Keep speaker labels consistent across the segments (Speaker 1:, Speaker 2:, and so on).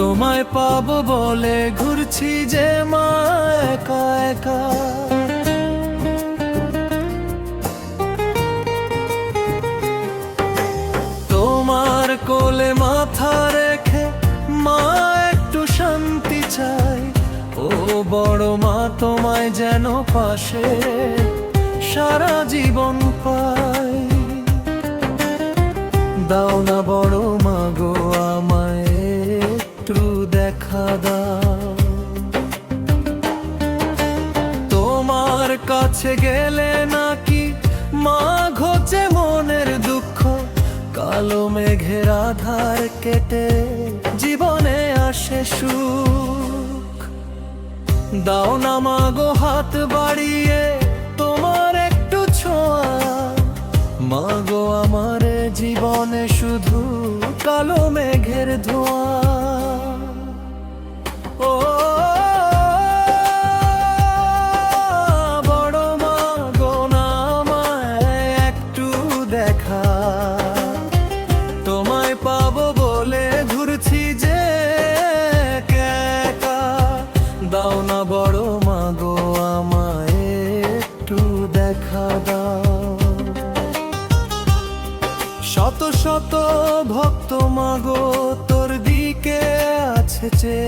Speaker 1: তোমায় পাবো বলে ঘুরছি যে মা একা একা। তোমার কোলে মাথা রেখে মা একটু শান্তি চাই। ও বড় মা তোমায় যেন পাশে সারা জীবন পাই। দাও না বড় মা গো আমায় একটু দেখা দাও। তোমার কাছে গেলে নাকি মা ঘোচে মনের দুঃখ, কালো মেঘের আধার কেটে জীবনে আসে সুখ। দাও না মা গো হাত বাড়িয়ে তোমার একটু ছোঁয়া, মা গো আমার জীবনে শুধু কালো মেঘের ধোঁয়া। ও বড় মা গো না আমায় একটু দেখা, তোমায় পাবো বলে ঘুরছি যে একা। দাও না বড় মা গো আমায় একটু দেখা দাও। শত শত ভক্ত মাগো তোর দিকে আছে যে,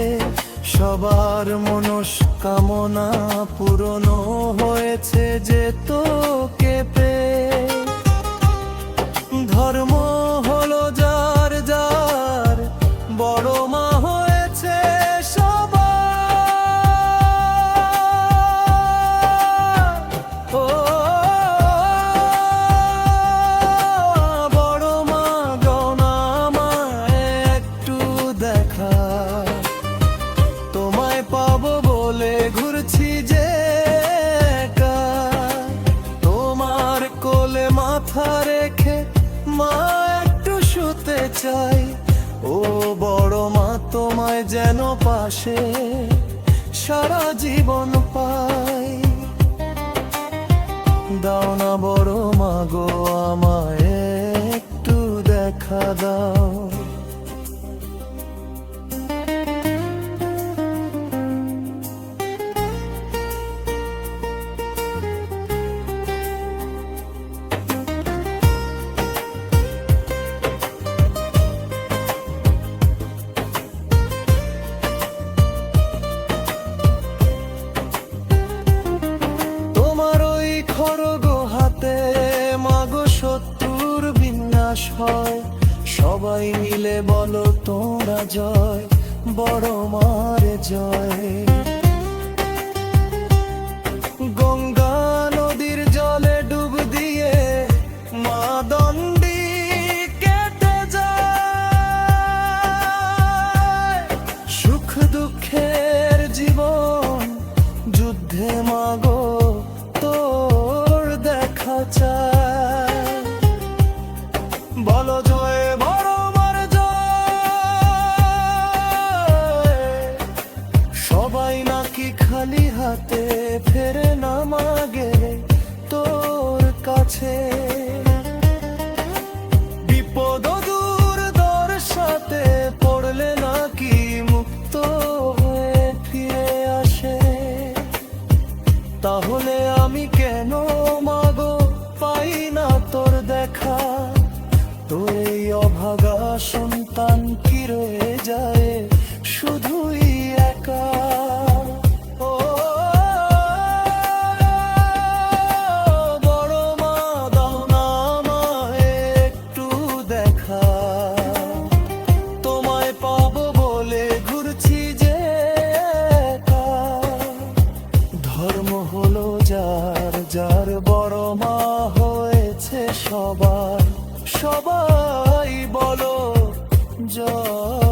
Speaker 1: সবার মনস্কামনা পূরণ হয়েছে যে তোকে পেয়ে। ধর্ম হলো যার যার, বড় মা হয়েছে সবার। ও বড় মা গো না আমায় একটু দেখা, তোমায় পাবো বলে ঘুরছি যে একা। তোমার কোলে মাথা রেখে মা একটু শুতে চাই। ও বড় মা তোমায় যেন পাশে সারা জীবন পাই। দাও না বড় মা গো আমায় একটু দেখা দাও। খড়গ হাতে মাগো শত্রুর বিনাশ হয়। সবাই মিলে বলো তোমরা জয়, বড় মারে জয়। গঙ্গা নদীর জলে ডুব দিয়ে মা দণ্ডি কেটে যায়। সুখ দুঃখের জীবন যুদ্ধে মাগো তোর দেখা চায়। বলো জয় বড় মার জয়। সবাই নাকি খালি হাতে ফেরে না মাগে তোর কাছে। বিপদ দূর দর সাথে পড়লে নাকি মুক্ত হয়ে ফিরে আসে। তাহলে আমি কেন মাগো পাই না তোর দেখা? তোর এই অভাগা সন্তান কি রয়ে যায় শুধুই একা। ও বড় মা দাও না আমায় একটু দেখা, তোমায় পাবো বলে ঘুরছি যে একা। ধর্ম হলো যার যার, বড় মা হয়েছে সবার। সবাই বলো জয়।